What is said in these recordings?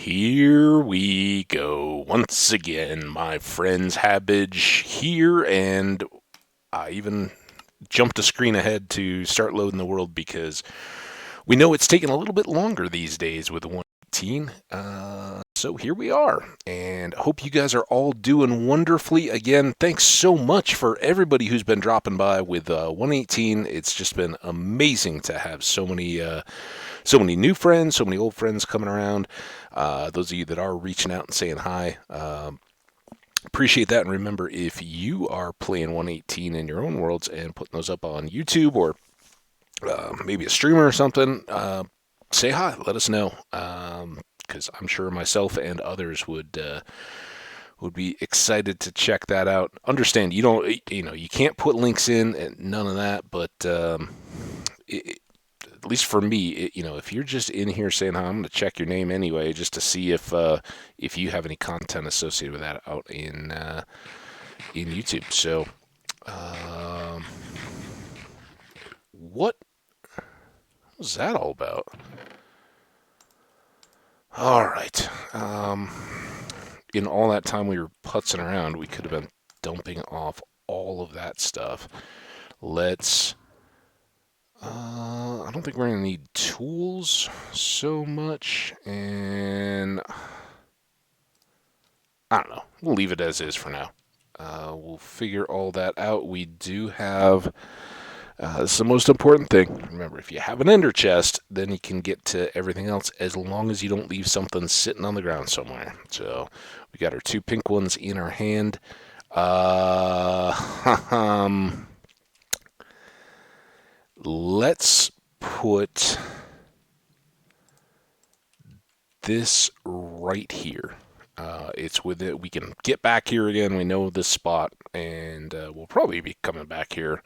Here we go once again, my friends. Habbage here, and I even jumped a screen ahead to start loading the world because we know it's taking a little bit longer these days with the 118. So here we are, and hope you guys are all doing wonderfully. Again, thanks so much for everybody who's been dropping by with 118. It's just been amazing to have so many new friends, so many old friends coming around. Those of you that are reaching out and saying hi, appreciate that. And remember, if you are playing 118 in your own worlds and putting those up on YouTube or maybe a streamer or something, say hi. Let us know, because I'm sure myself and others would be excited to check that out. Understand you can't put links in and none of that, but at least for me, if you're just in here saying hi, I'm going to check your name anyway, just to see if you have any content associated with that out in YouTube. So, what was that all about? All right. In all that time we were putzing around, we could have been dumping off all of that stuff. Let's. I don't think we're going to need tools so much, and I don't know. We'll leave it as is for now. We'll figure all that out. We do have. This is the most important thing. Remember, if you have an ender chest, then you can get to everything else as long as you don't leave something sitting on the ground somewhere. So we got our two pink ones in our hand. Let's put this right here. It's with it. We can get back here again. We know this spot, and we'll probably be coming back here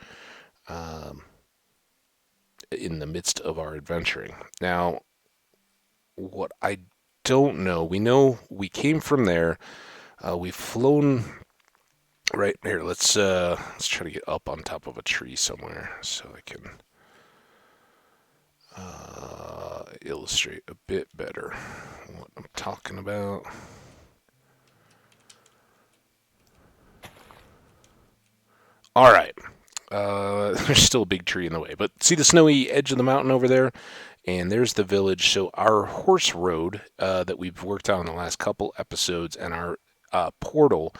in the midst of our adventuring. Now, what I don't know, we know we came from there. We've flown right here. Let's try to get up on top of a tree somewhere so I can illustrate a bit better what I'm talking about. All right. There's still a big tree in the way, but see the snowy edge of the mountain over there? And there's the village. So our horse road that we've worked on in the last couple episodes and our portal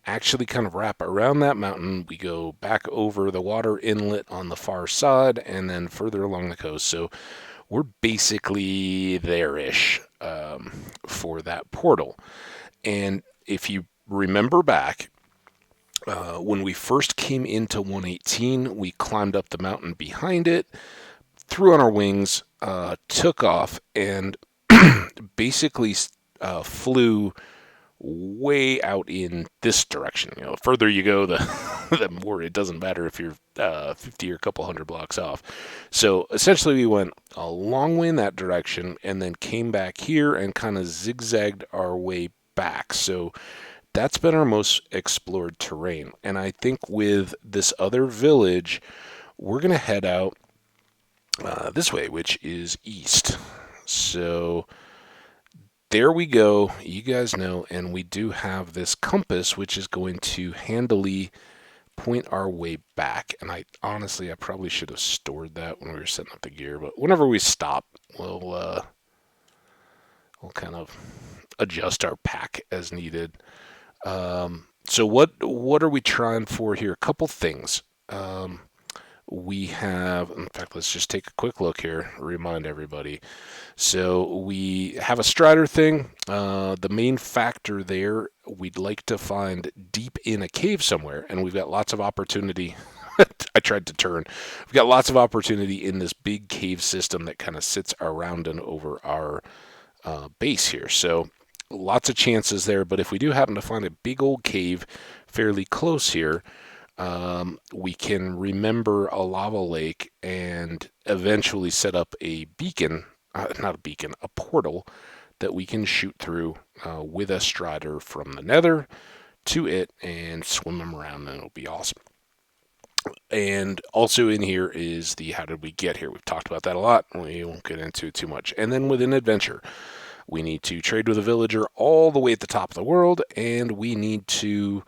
actually kind of wrap around that mountain. We go back over the water inlet on the far side and then further along the coast. So we're basically there-ish for that portal. And if you remember back, when we first came into 118, we climbed up the mountain behind it, threw on our wings, took off, and basically flew way out in this direction. The further you go, the more it doesn't matter if you're 50 or a couple hundred blocks off. So essentially, we went a long way in that direction and then came back here and kind of zigzagged our way back. So that's been our most explored terrain. And I think with this other village, we're going to head out this way, which is east. So there we go. You guys know, and we do have this compass, which is going to handily point our way back. And I probably should have stored that when we were setting up the gear. But whenever we stop, we'll kind of adjust our pack as needed. So what are we trying for here? A couple things. We have, in fact, let's just take a quick look here, remind everybody. So we have a strider thing. The main factor there, we'd like to find deep in a cave somewhere, and we've got lots of opportunity. I tried to turn. We've got lots of opportunity in this big cave system that kind of sits around and over our base here. So lots of chances there, but if we do happen to find a big old cave fairly close here, we can remember a lava lake and eventually set up a beacon, not a beacon, a portal that we can shoot through with a strider from the nether to it and swim them around, and it'll be awesome. And also in here is the how did we get here. We've talked about that a lot. We won't get into it too much. And then with an adventure, We need to trade with a villager all the way at the top of the world, and we need to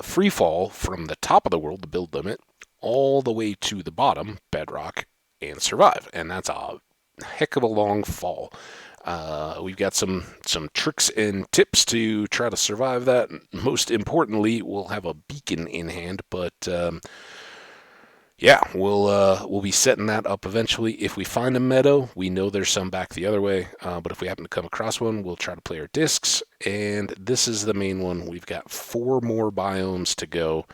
free fall from the top of the world, the build limit, all the way to the bottom, bedrock, and survive. And that's a heck of a long fall. We've got some tricks and tips to try to survive that. Most importantly, we'll have a beacon in hand, but yeah, we'll be setting that up eventually. If we find a meadow, we know there's some back the other way. But if we happen to come across one, we'll try to play our discs. And this is the main one. We've got 4 more biomes to go.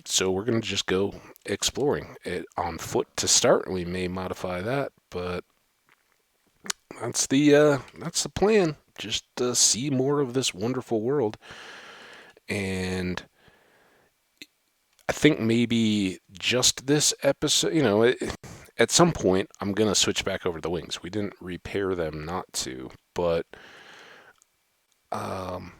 So we're gonna just go exploring it on foot to start. We may modify that, but that's the plan. Just see more of this wonderful world. And I think maybe just this episode, at some point, I'm going to switch back over the wings. We didn't repair them not to, but um,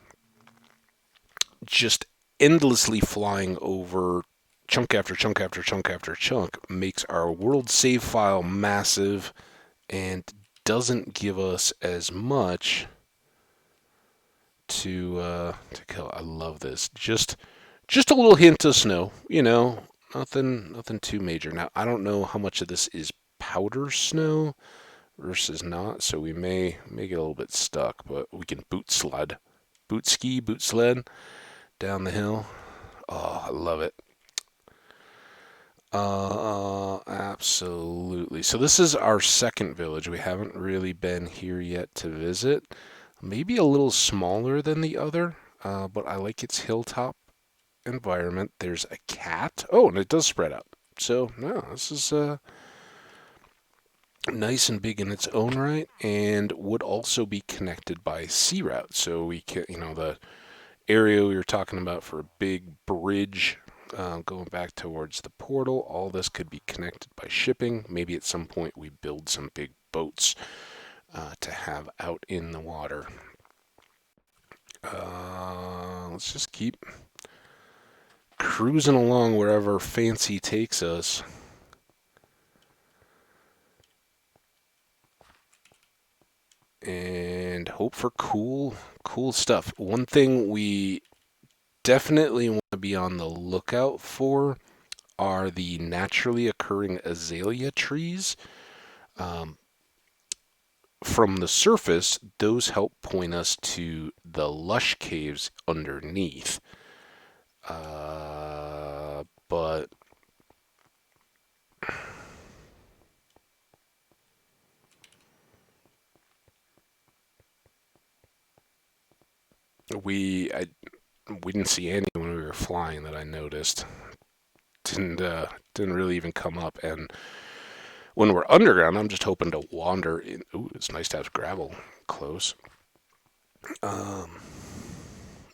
just endlessly flying over chunk after chunk after chunk after chunk makes our world save file massive and doesn't give us as much to kill. I love this. Just a little hint of snow, nothing too major. Now I don't know how much of this is powder snow versus not, so we may get a little bit stuck, but we can boot sled down the hill. Oh, I love it. Absolutely. So this is our second village. We haven't really been here yet to visit. Maybe a little smaller than the other, but I like its hilltop environment. There's a cat. Oh, and it does spread out. So, no, this is nice and big in its own right, and would also be connected by sea route. So we can, the area we were talking about for a big bridge going back towards the portal, all this could be connected by shipping. Maybe at some point we build some big boats to have out in the water. Let's just keep cruising along wherever fancy takes us. And hope for cool stuff. One thing we definitely want to be on the lookout for are the naturally occurring azalea trees. From the surface, those help point us to the lush caves underneath. But we didn't see any when we were flying that I noticed. Didn't really even come up. And when we're underground, I'm just hoping to wander in. Ooh, it's nice to have gravel close.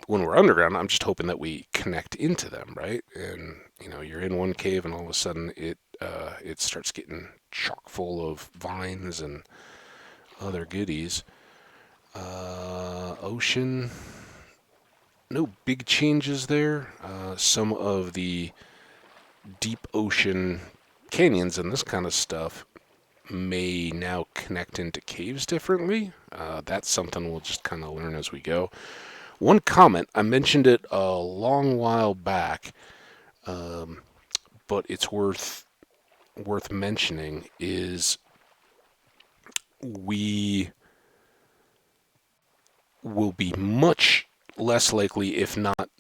When we're underground, I'm just hoping that we connect into them, right? And you're in one cave, and all of a sudden it starts getting chock full of vines and other goodies. Ocean, no big changes there. Some of the deep ocean canyons and this kind of stuff may now connect into caves differently. That's something we'll just kind of learn as we go. One comment, I mentioned it a long while back, but it's worth mentioning, is we will be much less likely, if not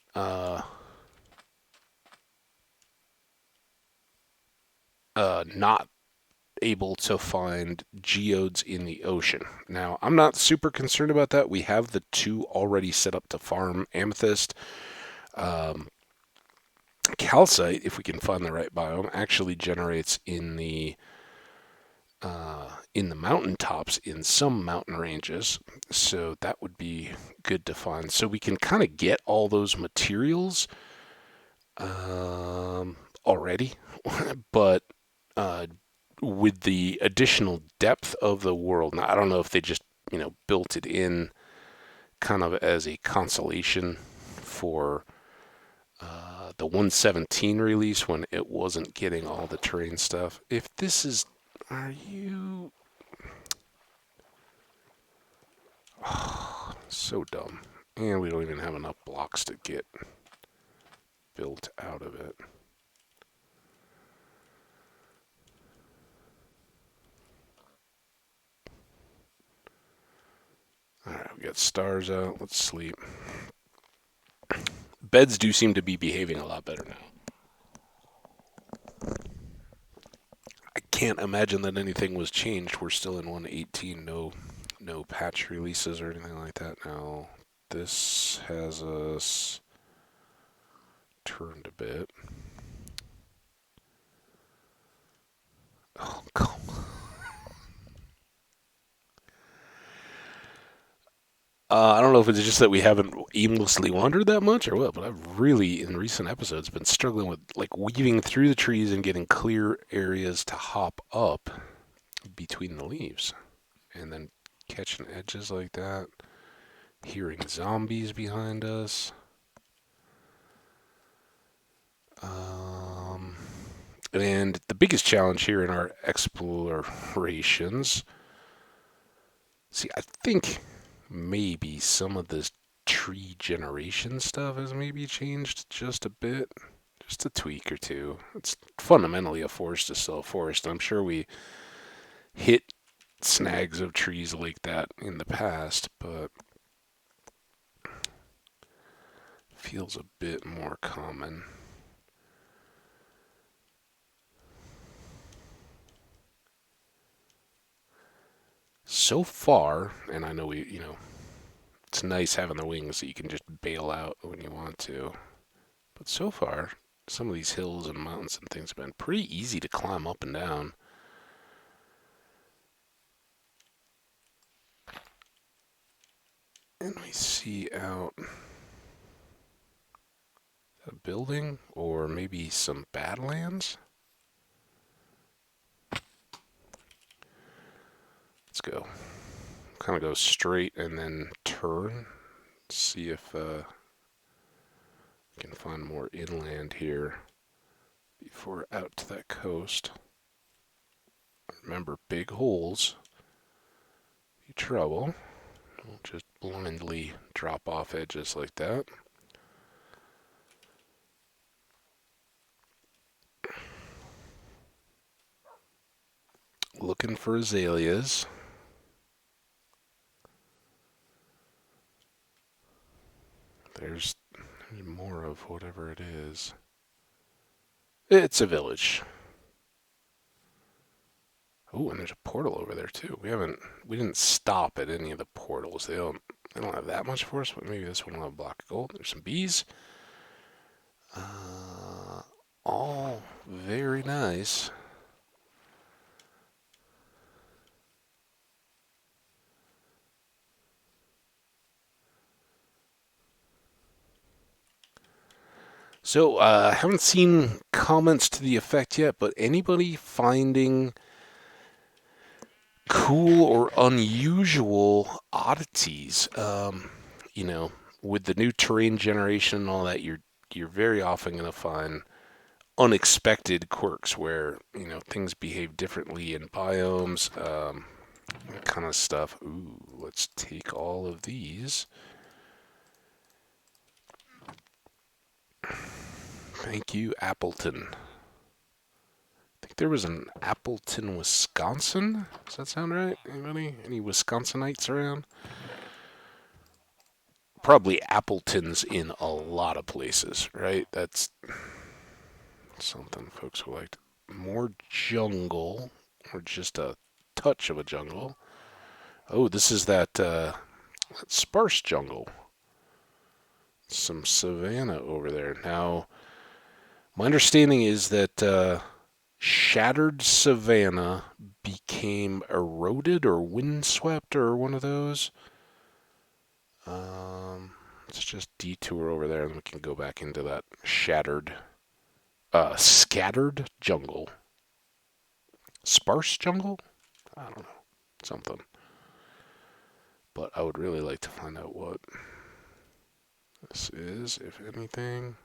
not able to find geodes in the ocean. Now, I'm not super concerned about that. We have the 2 already set up to farm amethyst. Calcite, if we can find the right biome, actually generates in the mountaintops in some mountain ranges, so that would be good to find. So we can kind of get all those materials already, but with the additional depth of the world, now I don't know if they just built it in kind of as a consolation for the 117 release when it wasn't getting all the terrain stuff. If this is, are you? So dumb. And we don't even have enough blocks to get built out of it. Alright, we got stars out. Let's sleep. Beds do seem to be behaving a lot better now. I can't imagine that anything was changed. We're still in 1.18. No patch releases or anything like that now. This has us turned a bit. Oh, come on. I don't know if it's just that we haven't aimlessly wandered that much or what, but I've really, in recent episodes, been struggling with like weaving through the trees and getting clear areas to hop up between the leaves, and then catching edges like that. Hearing zombies behind us. Um, and the biggest challenge here in our explorations. See, I think maybe some of this tree generation stuff has maybe changed just a bit, just a tweak or two. It's fundamentally a forest to still a forest. I'm sure we hit snags of trees like that in the past, but feels a bit more common. So far, and I know it's nice having the wings that you can just bail out when you want to. But so far, some of these hills and mountains and things have been pretty easy to climb up and down. And we see out a building or maybe some badlands. Let's go. Kind of go straight and then turn. See if we can find more inland here before out to that coast. Remember, big holes. Be trouble. Don't just blindly drop off edges like that. Looking for azaleas. There's more of whatever it is. It's a village. Oh, and there's a portal over there too. We didn't stop at any of the portals. They don't have that much for us, but maybe this one will have a block of gold. There's some bees. All very nice. So, I haven't seen comments to the effect yet, but anybody finding cool or unusual oddities? With the new terrain generation and all that, you're very often going to find unexpected quirks where things behave differently in biomes, that kind of stuff. Ooh, let's take all of these. Thank you, Appleton. I think there was an Appleton, Wisconsin. Does that sound right? Anybody? Any Wisconsinites around? Probably Appletons in a lot of places, right? That's something folks will like. More jungle, or just a touch of a jungle. Oh, this is that sparse jungle. Some savanna over there. Now, my understanding is that shattered savanna became eroded or windswept or one of those. Let's just detour over there and we can go back into that scattered jungle. Sparse jungle? I don't know. Something. But I would really like to find out what this is, if anything.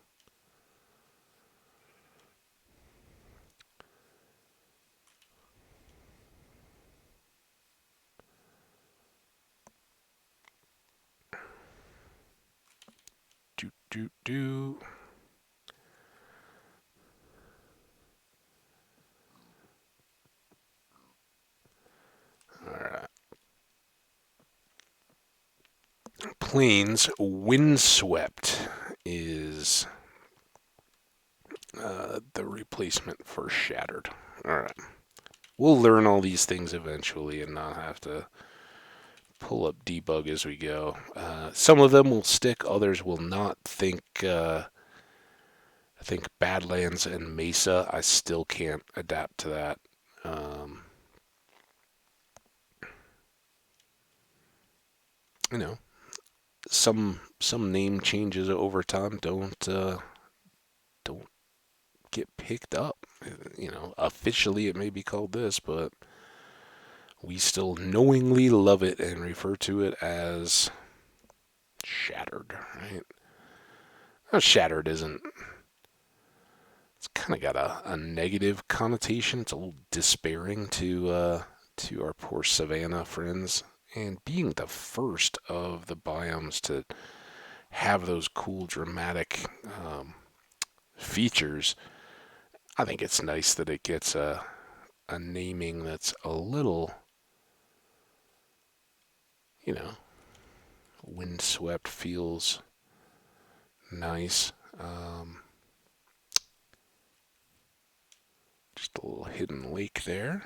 do. All right. Plains windswept is the replacement for shattered. All right. We'll learn all these things eventually and not have to pull up debug as we go. Some of them will stick, others will not. I think Badlands and Mesa, I still can't adapt to that. Um, you know, some name changes over time don't get picked up. Officially it may be called this, but we still knowingly love it and refer to it as Shattered, right? Now, Shattered isn't. It's kind of got a negative connotation. It's a little despairing to our poor Savannah friends. And being the first of the biomes to have those cool, dramatic features, I think it's nice that it gets a naming that's a little, you know, windswept, feels nice. Just a little hidden lake there.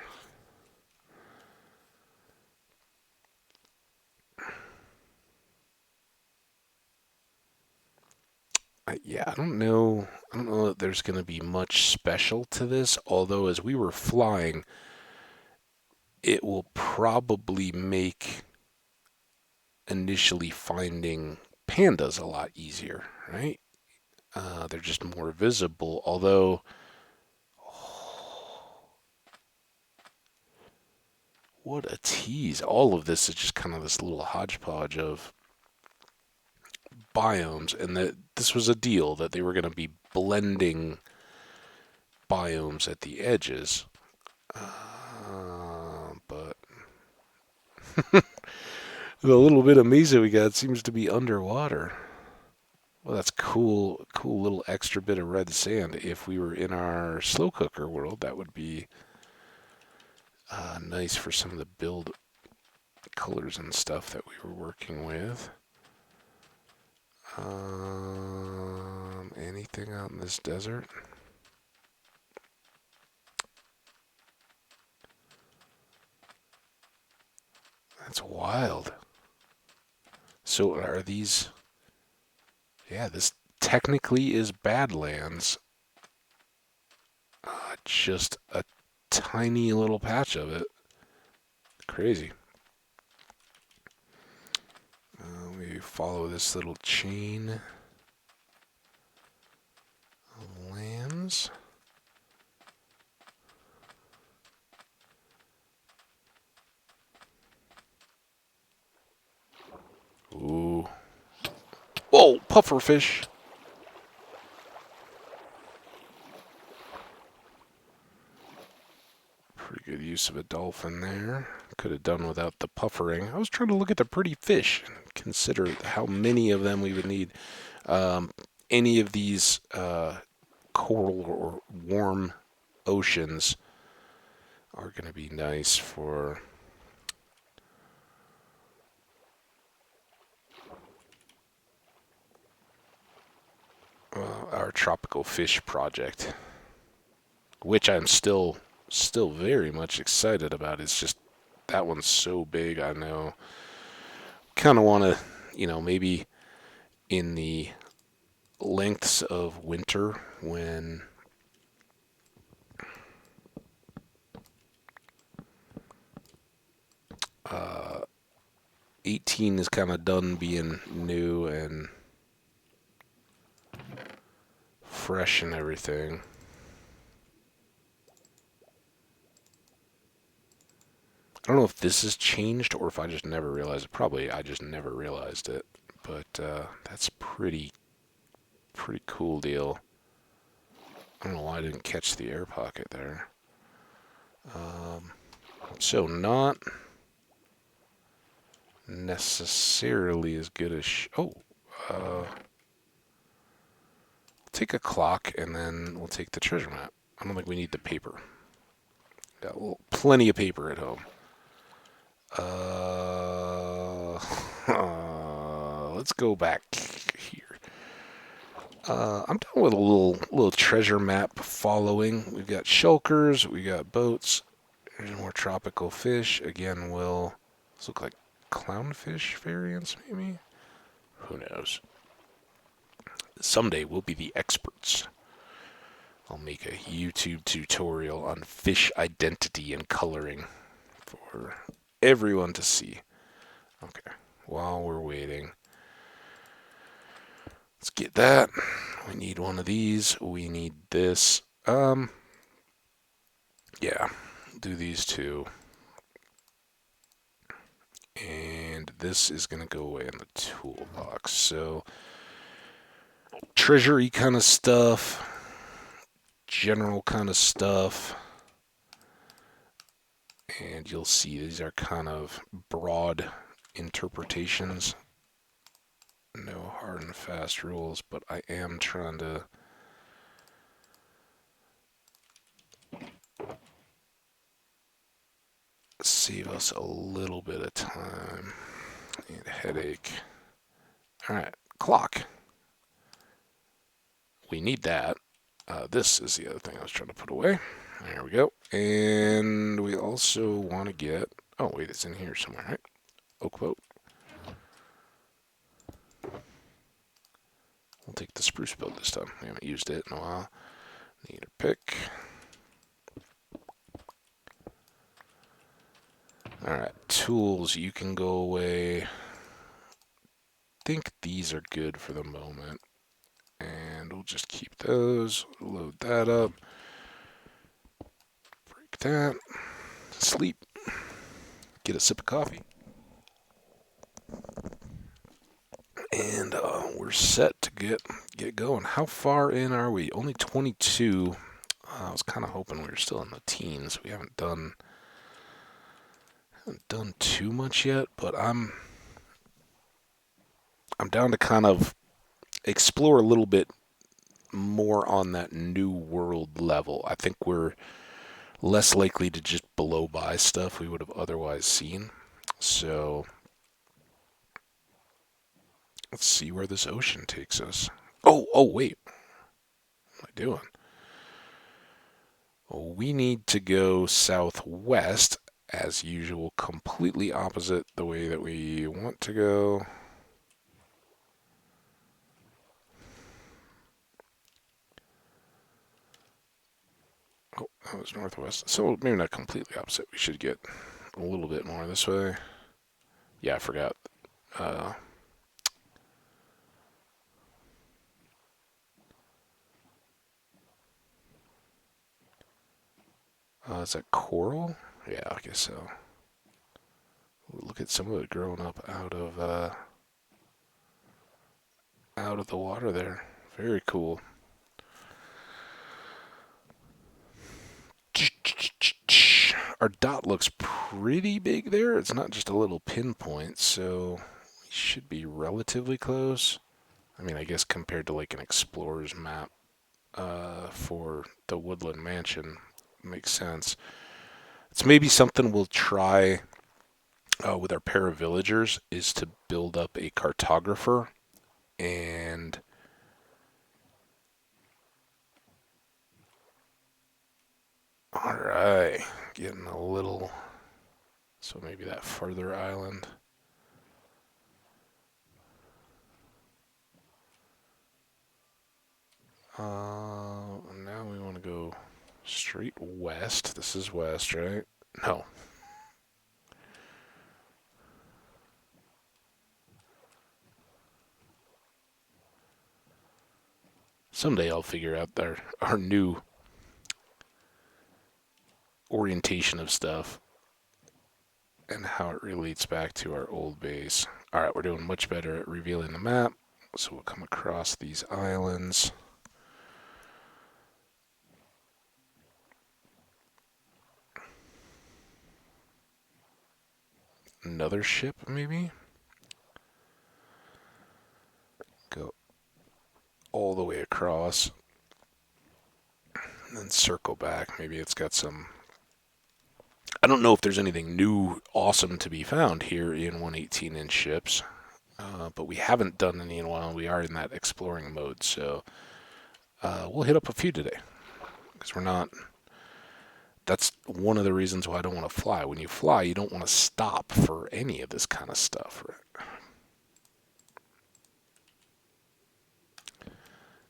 Yeah, I don't know. I don't know that there's going to be much special to this. Although, as we were flying, it will probably make initially finding pandas a lot easier, right? They're just more visible. Although, what a tease! All of this is just kind of this little hodgepodge of biomes, and that this was a deal that they were going to be blending biomes at the edges. But the little bit of mesa we got seems to be underwater. Well, that's cool. Cool little extra bit of red sand. If we were in our slow cooker world, that would be nice for some of the build colors and stuff that we were working with. Anything out in this desert? That's wild. So are these? Yeah, this technically is Badlands. Just a tiny little patch of it. Crazy. We follow this little chain of lands. Ooh. Whoa, pufferfish. Pretty good use of a dolphin there. Could have done without the puffering. I was trying to look at the pretty fish and consider how many of them we would need. Any of these coral or warm oceans are going to be nice for our tropical fish project, which I'm still very much excited about. It's just that one's so big. I know. Kind of want to, maybe in the lengths of winter when 18 is kind of done being new and fresh and everything. I don't know if this has changed or if I just never realized it. Probably I just never realized it. But that's pretty cool deal. I don't know why I didn't catch the air pocket there. So not necessarily as good as... take a clock, and then we'll take the treasure map. I don't think we need the paper. Got plenty of paper at home. Let's go back here. I'm done with a little treasure map following. We've got shulkers, we got boats. There's more tropical fish. Again, those look like clownfish variants, maybe? Who knows? Someday we'll be the experts. I'll make a YouTube tutorial on fish identity and coloring for everyone to see. Okay, while we're waiting, let's get that. We need one of these. We need this. Yeah, do these two. And this is going to go away in the toolbox. So, treasury kind of stuff, general kind of stuff. And you'll see these are kind of broad interpretations. No hard and fast rules, but I am trying to save us a little bit of time and headache. Alright, clock. We need that. This is the other thing I was trying to put away. There we go. And we also want to get... Oh, wait, it's in here somewhere, right? Oak boat. We'll take the spruce boat this time. We haven't used it in a while. Need a pick. Alright, tools, you can go away. I think these are good for the moment. And we'll just keep those. Load that up. Break that. Sleep. Get a sip of coffee. And we're set to get going. How far in are we? Only 22. I was kind of hoping we were still in the teens. We haven't done too much yet, but I'm down to kind of explore a little bit more on that new world level. I think we're less likely to just blow by stuff we would have otherwise seen. So let's see where this ocean takes us. Oh, wait. What am I doing? Well, we need to go southwest, as usual, completely opposite the way that we want to go. Oh, that was northwest. So maybe not completely opposite. We should get a little bit more this way. Yeah, I forgot. Is that coral? Yeah, I guess so. Ooh, look at some of it growing up out of the water there. Very cool. Our dot looks pretty big there. It's not just a little pinpoint, so we should be relatively close. I mean, I guess compared to like an explorer's map for the Woodland Mansion, makes sense. It's maybe something we'll try with our paravillagers is to build up a cartographer and all right, getting a little, so maybe that further island. Now we want to go straight west. This is west, right? No. Someday I'll figure out our new orientation of stuff and how it relates back to our old base. Alright, we're doing much better at revealing the map. So we'll come across these islands. Another ship, maybe? Go all the way across. And then circle back. Maybe it's got some... I don't know if there's anything new awesome to be found here in 118-inch ships. But we haven't done any in a while. We are in that exploring mode, so we'll hit up a few today. Because we're not... That's one of the reasons why I don't want to fly. When you fly, you don't want to stop for any of this kind of stuff. Right?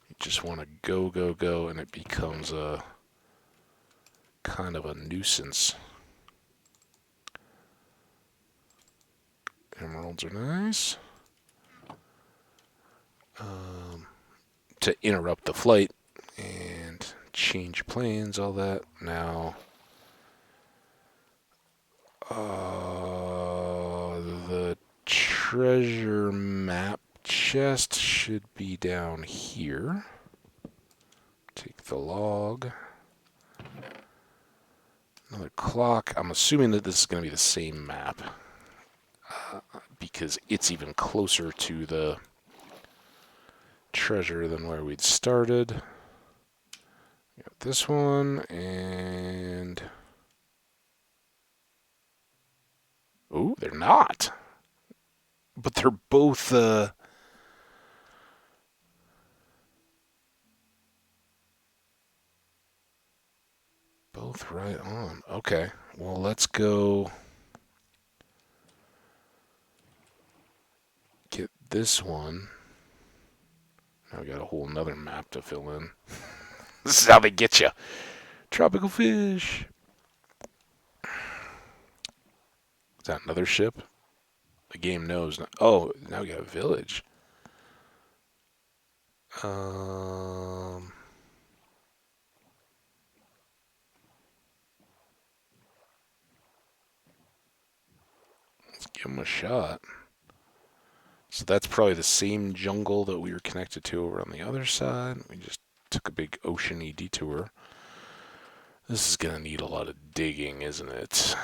You just want to go, go, go, and it becomes a kind of a nuisance. Emeralds are nice. To interrupt the flight and change planes, all that. Now, the treasure map chest should be down here. Take the log. Another clock. I'm assuming that this is going to be the same map because it's even closer to the treasure than where we'd started. Got this one and... Oh, they're not. But they're both... both right on. Okay, well, let's go get this one. Now we got a whole nother map to fill in. This is how they get you. Tropical fish. Is that another ship? The game knows. Oh, now we got a village. Let's give them a shot. So that's probably the same jungle that we were connected to over on the other side. We just took a big ocean-y detour. This is going to need a lot of digging, isn't it?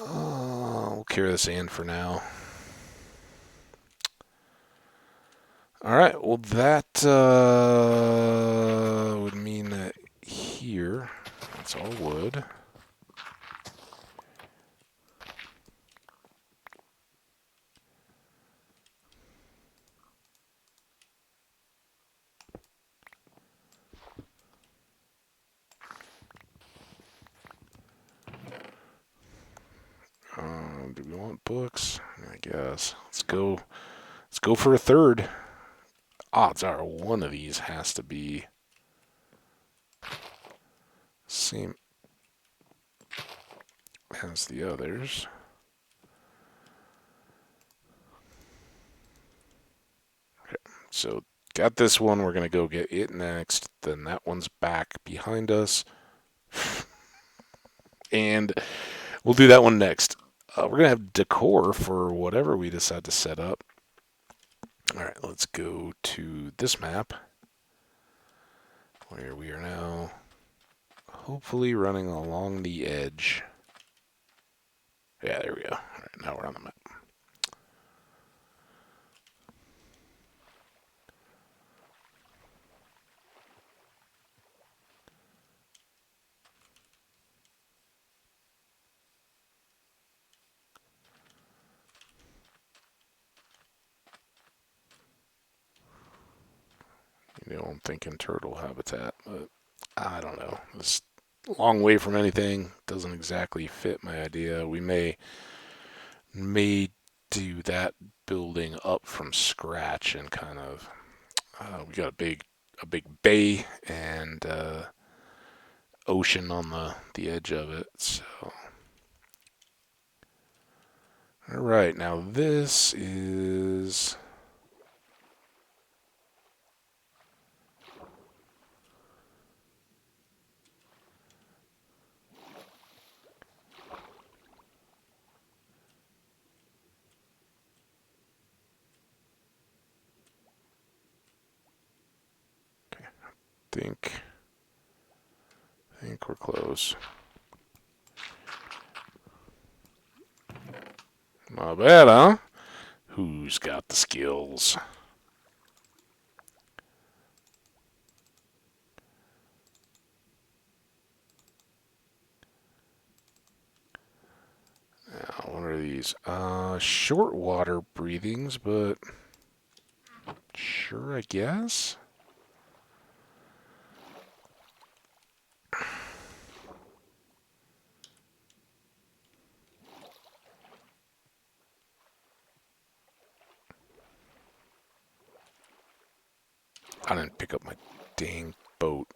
We'll carry the sand for now. Alright, well that would mean that here, it's all wood. Do we want books? I guess. Let's go for a third. Odds are one of these has to be same as the others. Okay, so got this one. We're going to go get it next. Then that one's back behind us. And we'll do that one next. We're going to have decor for whatever we decide to set up. All right, let's go to this map where we are now hopefully running along the edge. Yeah, there we go. All right, now we're on the map. You know, I'm thinking turtle habitat, but I don't know. It's a long way from anything. Doesn't exactly fit my idea. We may do that building up from scratch and kind of we got a big bay and ocean on the edge of it. So all right, now this is think we're close. Not bad, huh? Who's got the skills? Now, what are these? Short water breathings, but sure, I guess. I didn't pick up my dang boat.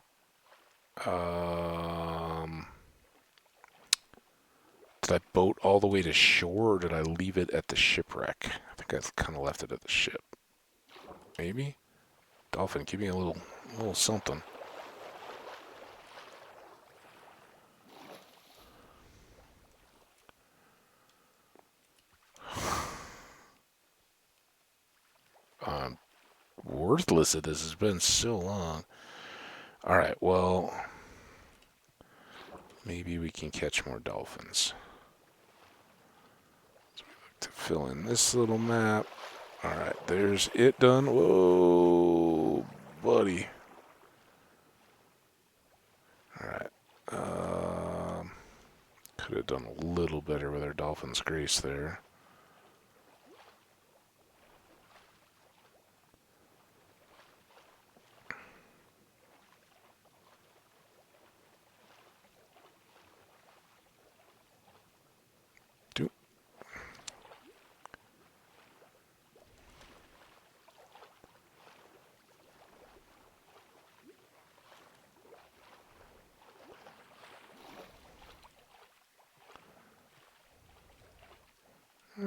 Did I boat all the way to shore, or did I leave it at the shipwreck? I think I kind of left it at the ship. Maybe? Dolphin, give me a little something. I'm worthless at this. It's been so long. Alright, well, maybe we can catch more dolphins. So we look to fill in this little map. Alright, there's it done. Whoa, buddy. Alright. Could have done a little better with our Dolphin's Grace there.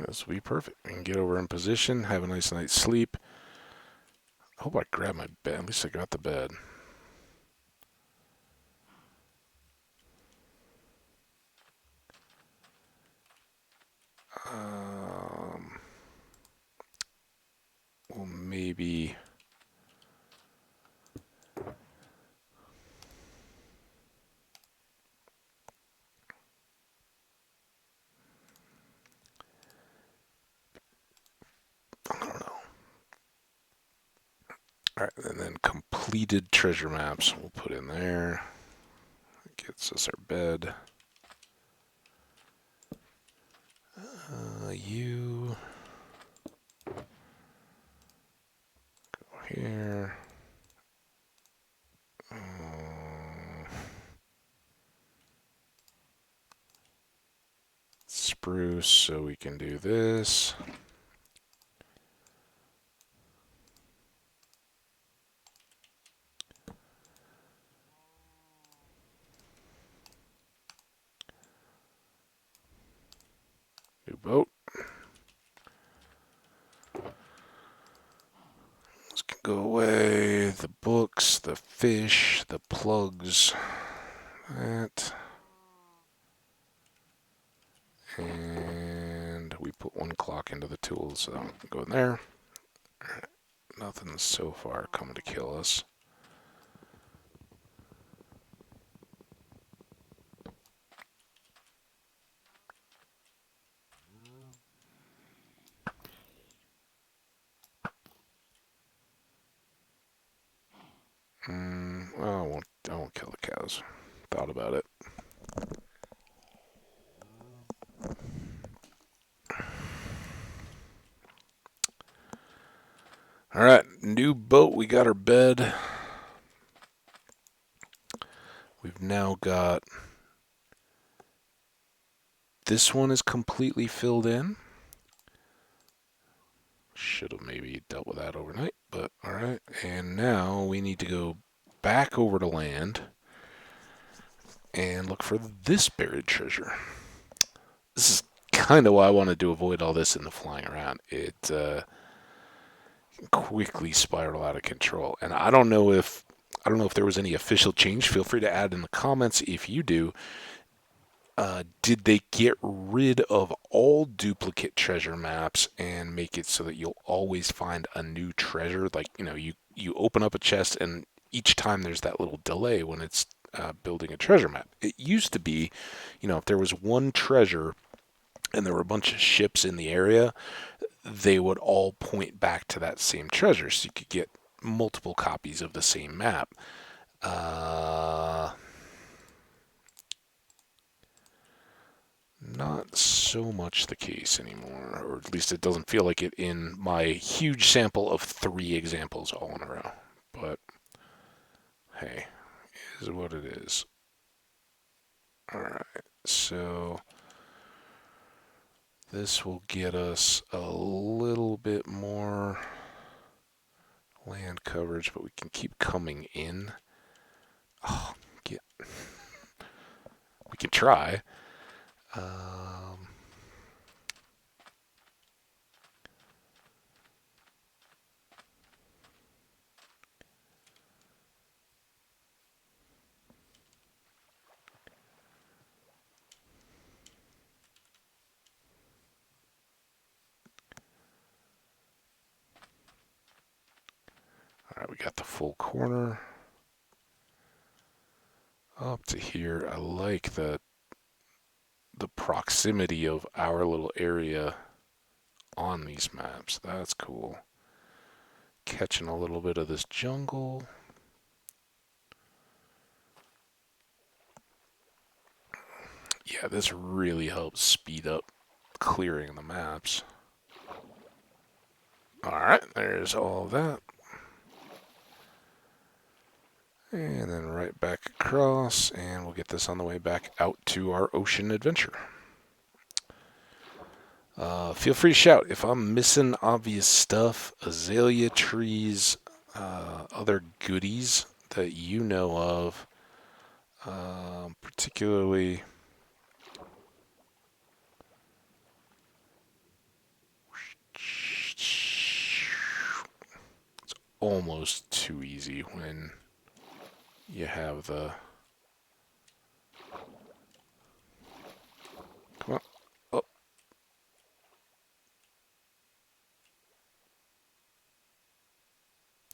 This will be perfect. We can get over in position, have a nice night's sleep. I hope I grabbed my bed. At least I got the bed. Well, maybe. I don't know. Alright, and then completed treasure maps we'll put in there. That gets us our bed. You go here. Spruce, so we can do this. New boat. This can go away. The books, the fish, the plugs. That. And we put one clock into the tools, so that go in there. Nothing so far coming to kill us. Well, I won't kill the cows. Thought about it. Alright, new boat. We got our bed. We've now got... This one is completely filled in. Should have maybe dealt with that overnight, but alright. And now we need to go back over to land and look for this buried treasure. This is kind of why I wanted to avoid all this in the flying around. It quickly spiral out of control, and I don't know if there was any official change. Feel free to add in the comments if you do. Did they get rid of all duplicate treasure maps and make it so that you'll always find a new treasure? Like, you open up a chest and each time there's that little delay when it's building a treasure map. It used to be, if there was one treasure and there were a bunch of ships in the area, they would all point back to that same treasure, so you could get multiple copies of the same map. Uh, Not so much the case anymore, or at least it doesn't feel like it in my huge sample of 3 examples all in a row. But hey, it is what it is. Alright, so this will get us a little bit more land coverage, but we can keep coming in. Oh, get. We can try. Um, Alright, we got the full corner up to here. I like the proximity of our little area on these maps. That's cool. Catching a little bit of this jungle. Yeah, this really helps speed up clearing the maps. Alright, there's all that. And then right back across, and we'll get this on the way back out to our ocean adventure. Feel free to shout if I'm missing obvious stuff, azalea trees, other goodies that you know of, particularly. It's almost too easy when you have the. Come on. Oh,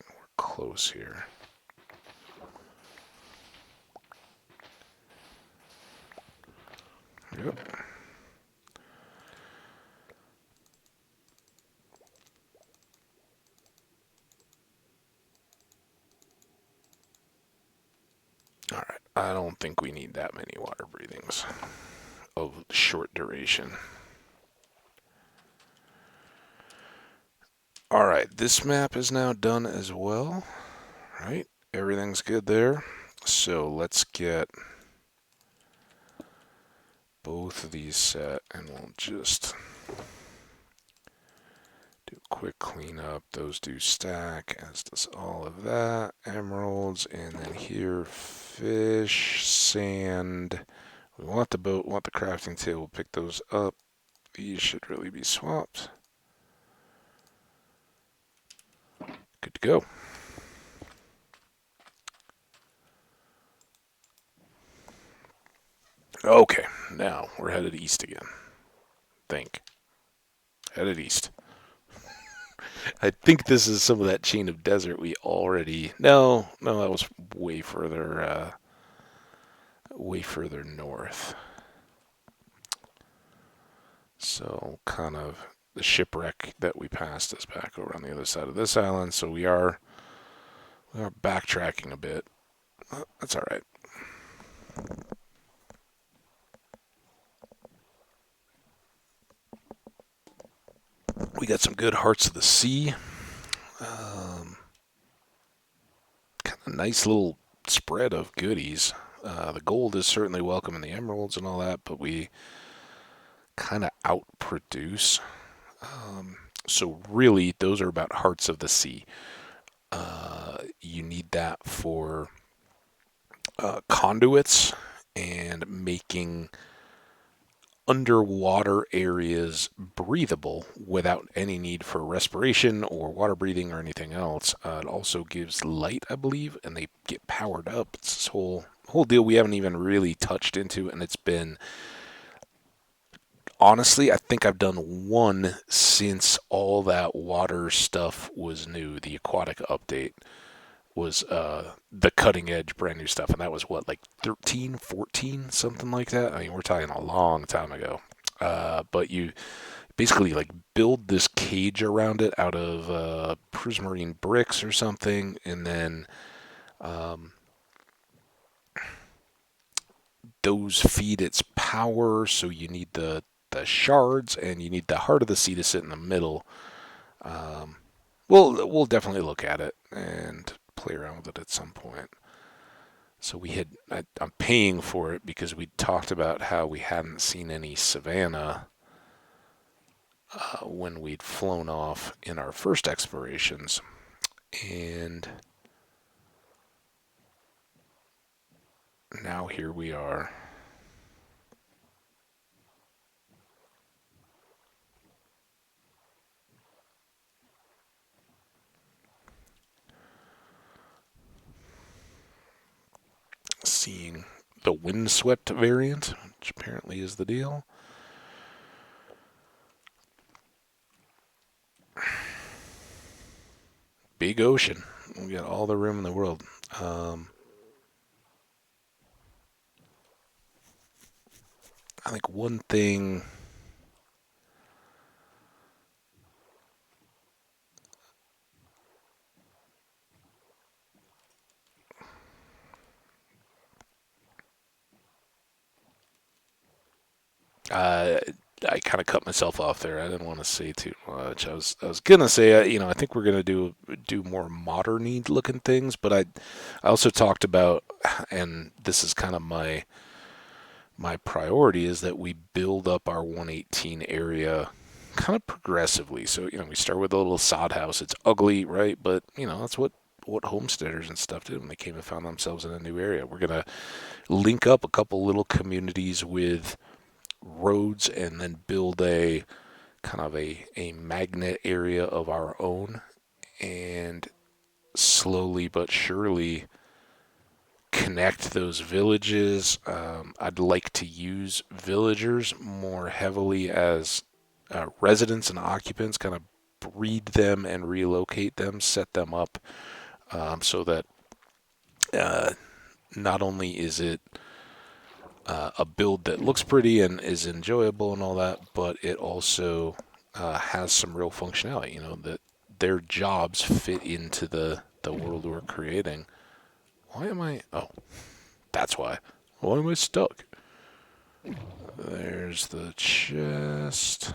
we're close here. Yep. Alright, I don't think we need that many water breathings of short duration. Alright, this map is now done as well. Right? Everything's good there. So let's get both of these set, and we'll just do a quick cleanup. Those do stack, as does all of that. Emeralds, and then here, fish, sand. We want the boat, want the crafting table. Pick those up. These should really be swapped. Good to go. Okay, now we're headed east again. Think. Headed east. I think this is some of that chain of desert we already. No, that was way further north. So kind of the shipwreck that we passed is back over on the other side of this island. So we are backtracking a bit. That's all right. We got some good hearts of the sea. Kind of nice little spread of goodies. The gold is certainly welcome in the emeralds and all that, but we kind of outproduce. So really, those are about hearts of the sea. You need that for conduits and making underwater areas breathable without any need for respiration or water breathing or anything else. It also gives light, I believe, and they get powered up. It's this whole deal we haven't even really touched into, and it's been honestly, I think I've done one since all that water stuff was new, the aquatic update. was the cutting edge brand new stuff, and that was what, like 13, 14, something like that. I mean, we're talking a long time ago. But you basically like build this cage around it out of prismarine bricks or something, and then um, those feed its power. So you need the shards, and you need the heart of the sea to sit in the middle. Um, we'll definitely look at it and play around with it at some point. So I'm paying for it because we talked about how we hadn't seen any savannah when we'd flown off in our first explorations. And now here we are. Seeing the windswept variant, which apparently is the deal. Big ocean. We got all the room in the world. Um, I think one thing. Uh, I kind of cut myself off there. I didn't want to say too much. I was gonna say, I think we're gonna do more modern looking things, but I also talked about, and this is kind of my priority is that we build up our 118 area kind of progressively. So, we start with a little sod house. It's ugly, right? But, that's what homesteaders and stuff did when they came and found themselves in a new area. We're going to link up a couple little communities with roads and then build a kind of a magnet area of our own, and slowly but surely connect those villages. I'd like to use villagers more heavily as residents and occupants, kind of breed them and relocate them, set them up, so that uh, not only is it a build that looks pretty and is enjoyable and all that, but it also has some real functionality. That their jobs fit into the world we're creating. Why am I? Oh, that's why. Why am I stuck? There's the chest.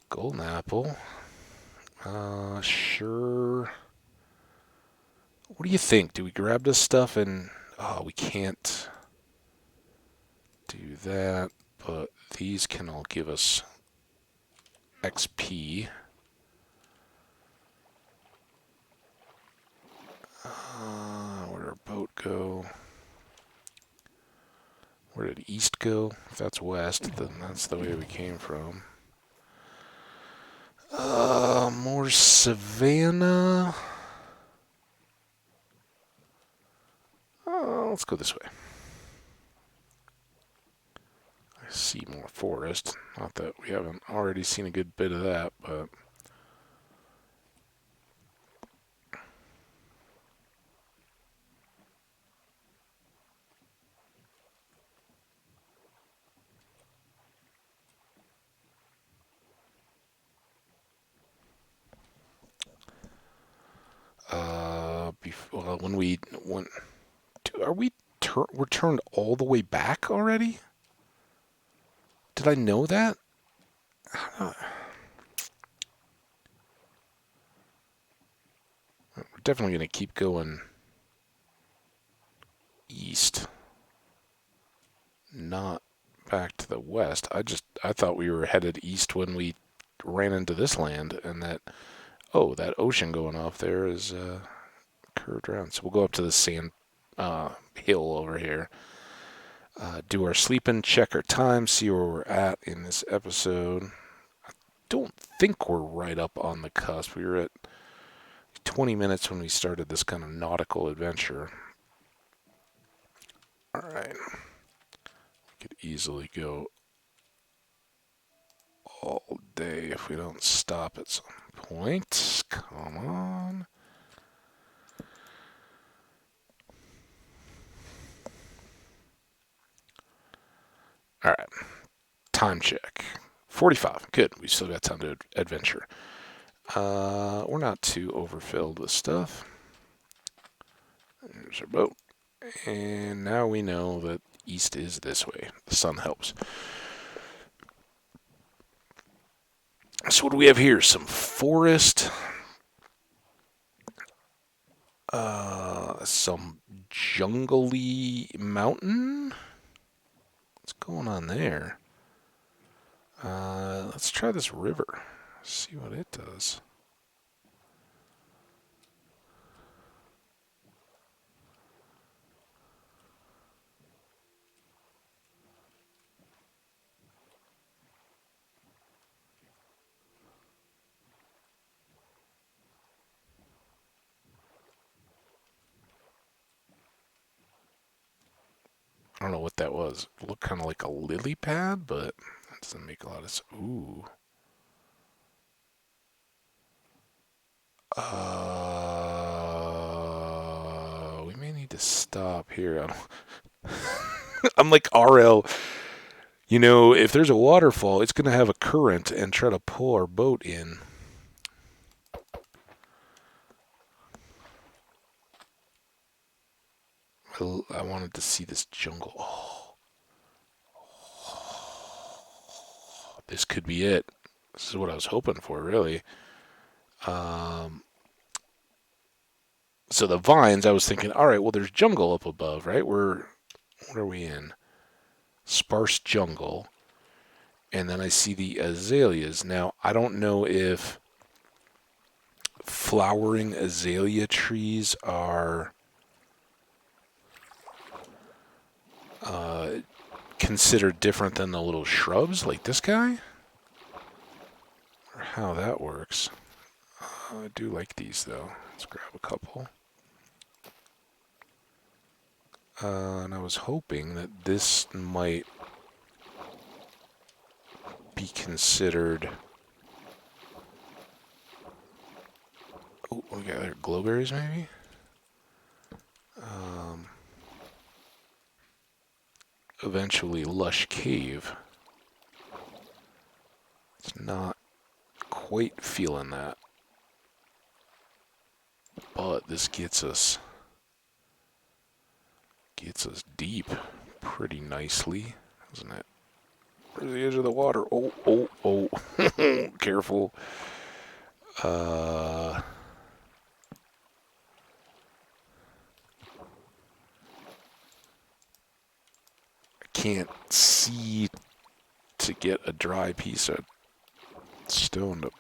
Golden apple. Sure. What do you think? Do we grab this stuff and... Oh, we can't do that, but these can all give us XP. Where did our boat go? Where did east go? If that's west, then that's the way we came from. More savannah. Let's go this way. I see more forest. Not that we haven't already seen a good bit of that, but... when are we we're turned all the way back already? Did I know that? We're definitely going to keep going east, not back to the west. I thought we were headed east when we ran into this land, and that ocean going off there is curved around. So we'll go up to the sand hill over here. Do our sleep and check our time, see where we're at in this episode. Don't think we're right up on the cusp. We were at 20 minutes when we started this kind of nautical adventure. All right. We could easily go all day if we don't stop at some point. Come on. All right. Time check. 45. Good. We still got time to adventure. We're not too overfilled with stuff. There's our boat. And now we know that east is this way. The sun helps. So what do we have here? Some forest. Some jungly mountain. What's going on there? Let's try this river. See what it does. I don't know what that was. It looked kind of like a lily pad, but that doesn't make a lot of sense. Ooh. We may need to stop here. I'm like RL. You know, if there's a waterfall, it's going to have a current and try to pull our boat in. I wanted to see this jungle. Oh, this could be it. This is what I was hoping for, really. Um, so the vines, I was thinking, all right, well, there's jungle up above, right? What are we in? Sparse jungle. And then I see the azaleas. Now, I don't know if flowering azalea trees are considered different than the little shrubs like this guy, or how that works. I do like these though. Let's grab a couple. And I was hoping that this might be considered. Oh, we got there glowberries maybe. Eventually, lush cave. It's not quite feeling that, but this gets us deep pretty nicely, doesn't it? Where's the edge of the water? Oh, oh, oh. Careful. I can't see to get a dry piece of stone to...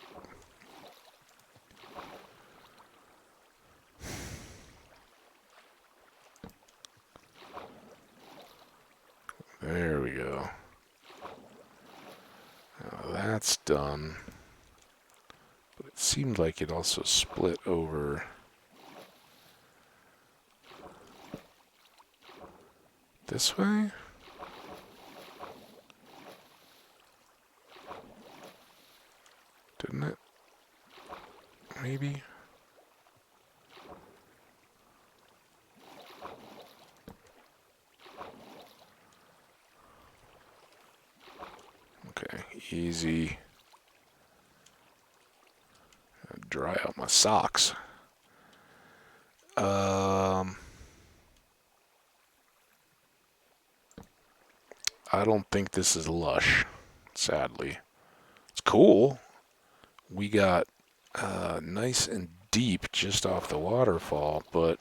There we go. Now that's done. But it seemed like it also split over this way? Didn't it? Maybe? Okay, easy. Dry out my socks. I don't think this is lush, sadly. It's cool. We got nice and deep just off the waterfall, but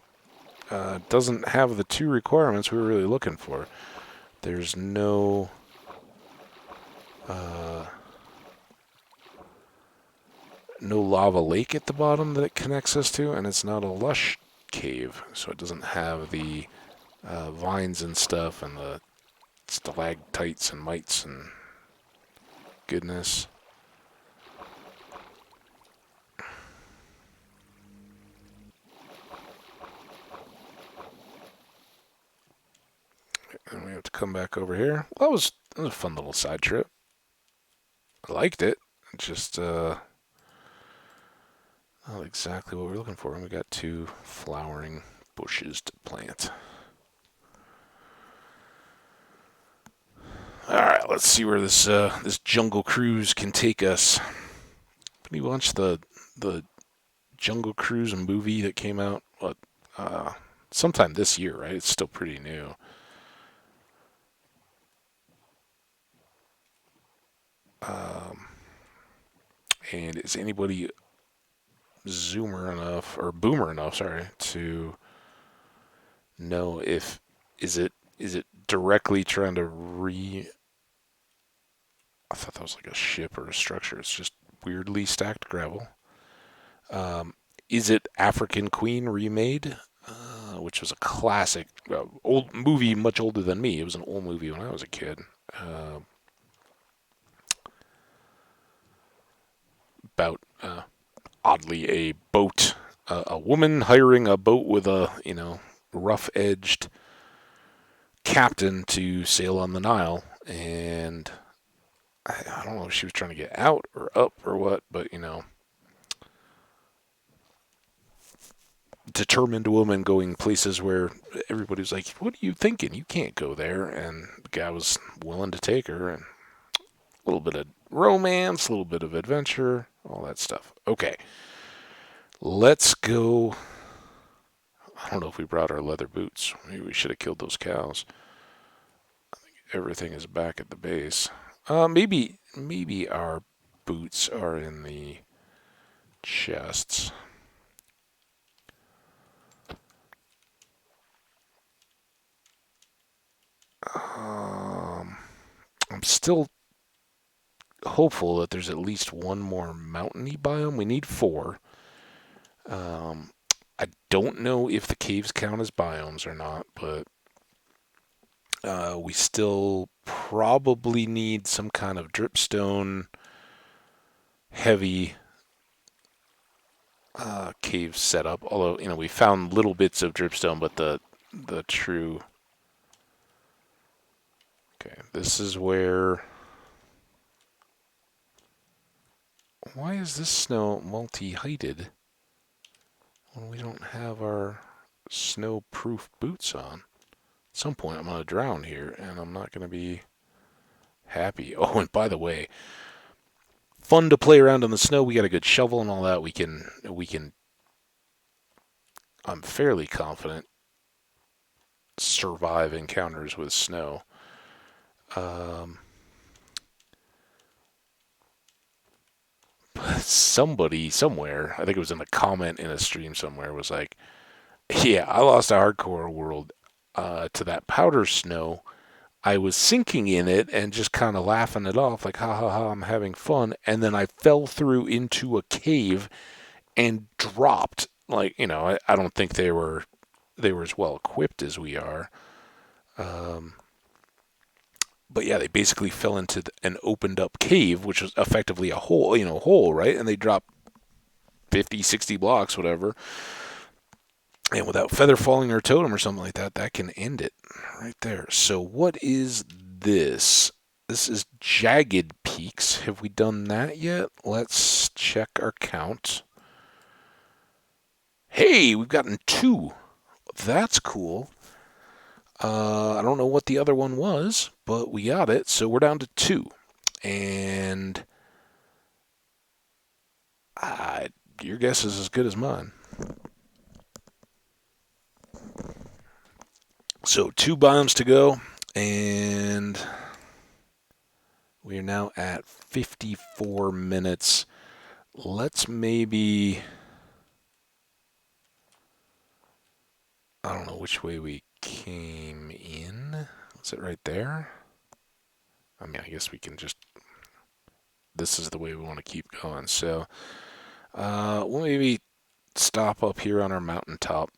doesn't have the two requirements we were really looking for. There's no no lava lake at the bottom that it connects us to, and it's not a lush cave, so it doesn't have the vines and stuff and the stalactites and mites and goodness. And we have to come back over here. Well, that was a fun little side trip. I liked it. Just not exactly what we're looking for. And we got 2 flowering bushes to plant. All right, let's see where this jungle cruise can take us. Can you watch the Jungle Cruise movie that came out uh, sometime this year, right? It's still pretty new. Um, and is anybody zoomer enough or boomer enough, sorry, to know if is it directly trying to I thought that was like a ship or a structure. It's just weirdly stacked gravel. Um, is it African Queen remade? Which was a classic, old movie, much older than me. It was an old movie when I was a kid. Uh, about oddly a boat, a woman hiring a boat with a rough-edged captain to sail on the Nile, and I don't know if she was trying to get out or up or what, but determined woman going places where everybody was like, "What are you thinking? You can't go there." And the guy was willing to take her, and a little bit of romance, a little bit of adventure, all that stuff. Okay, let's go. I don't know if we brought our leather boots. Maybe we should have killed those cows. Everything is back at the base. Maybe our boots are in the chests. Um, I'm still hopeful that there's at least one more mountainy biome. We need 4. Um, I don't know if the caves count as biomes or not, but we still probably need some kind of dripstone heavy cave setup. Although we found little bits of dripstone, but the true. Okay, this is where. Why is this snow multi-heighted when we don't have our snow-proof boots on? At some point, I'm gonna drown here, and I'm not gonna be happy. Oh, and by the way, fun to play around in the snow. We got a good shovel and all that. We can. I'm fairly confident survive encounters with snow. Um, somebody somewhere, I think it was in a comment in a stream somewhere, was like, "Yeah, I lost a hardcore world to that powder snow. I was sinking in it and just kind of laughing it off, like, ha ha ha, I'm having fun. And then I fell through into a cave and dropped. Like, I don't think they were as well equipped as we are. Um, but yeah, they basically fell into an opened up cave, which was effectively a hole, right? And they dropped 50, 60 blocks, whatever. And without feather falling or totem or something like that, that can end it right there. So what is this? This is Jagged Peaks. Have we done that yet? Let's check our count. Hey, we've gotten 2. That's cool. I don't know what the other one was, but we got it. So we're down to 2. And your guess is as good as mine. So 2 biomes to go, and we are now at 54 minutes. Let's maybe. I don't know which way we came in. Was it right there? I mean, I guess we can just. This is the way we want to keep going. So, we'll maybe stop up here on our mountaintop.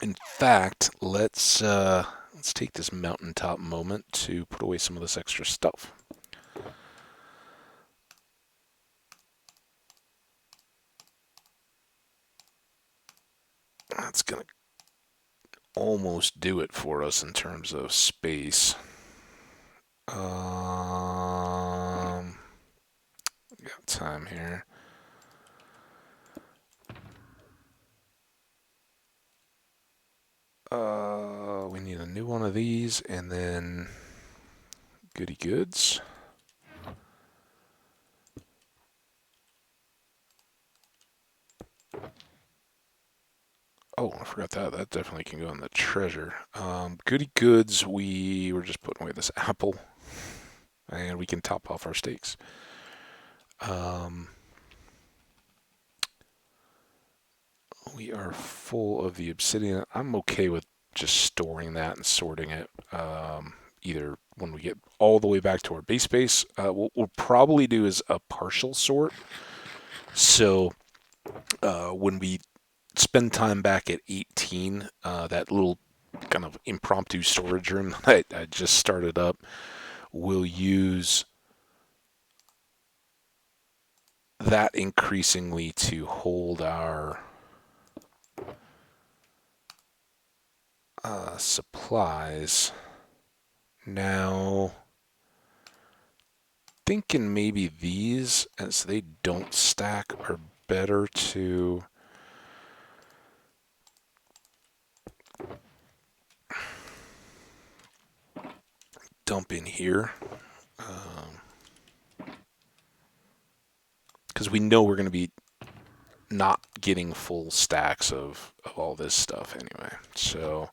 In fact, let's take this mountaintop moment to put away some of this extra stuff. That's gonna almost do it for us in terms of space. Um, time here. We need a new one of these, and then goody goods. Oh, I forgot that. That definitely can go in the treasure. Goody goods, we were just putting away this apple, and we can top off our steaks. We are full of the obsidian. I'm okay with just storing that and sorting it. Either when we get all the way back to our base space, what we'll probably do is a partial sort. So when we spend time back at 18, that little kind of impromptu storage room that I just started up, we'll use that increasingly to hold our supplies. Now, thinking maybe these, as they don't stack, are better to dump in here. Because we know we're going to be not getting full stacks of all this stuff anyway. So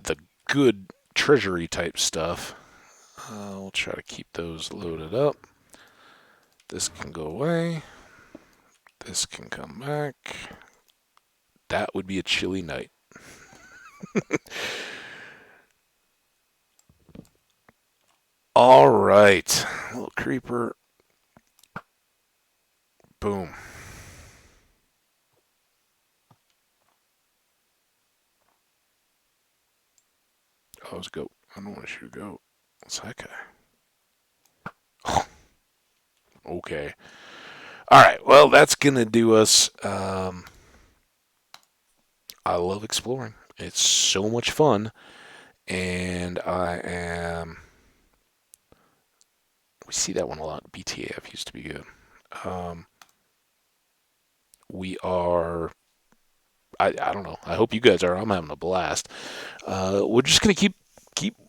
the good treasury type stuff, we'll try to keep those loaded up. This can go away. This can come back. That would be a chilly night. All right. Little creeper. Boom. Oh, it's a goat. I don't want to shoot a goat. What's that guy? Oh, okay. All right. Well, that's going to do us. I love exploring. It's so much fun. And I am. We see that one a lot. BTAF used to be good. We are. I don't know. I hope you guys are. I'm having a blast. We're just gonna keep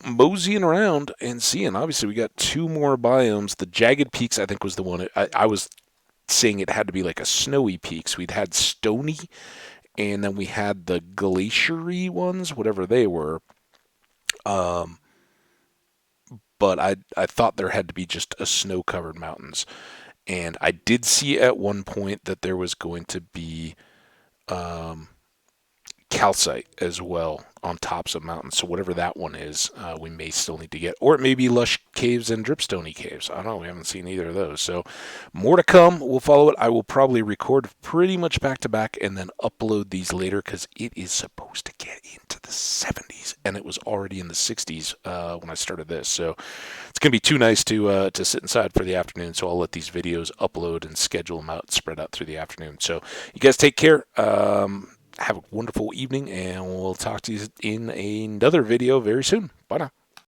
moseying around and seeing. Obviously, we got two more biomes. The jagged peaks, I think, was the one. I was saying it had to be like a snowy peaks. We'd had stony, and then we had the glaciery ones, whatever they were. Um, but I thought there had to be just a snow-covered mountains, and I did see at one point that there was going to be um, calcite as well on tops of mountains. So whatever that one is, we may still need to get, or it may be lush caves and dripstony caves. I don't know. We haven't seen either of those. So more to come. We'll follow it. I will probably record pretty much back to back and then upload these later because it is supposed to get into the 70s and it was already in the 60s when I started this. So it's gonna be too nice to sit inside for the afternoon. So I'll let these videos upload and schedule them out, spread out through the afternoon. So you guys take care. Have a wonderful evening, and we'll talk to you in another video very soon. Bye now.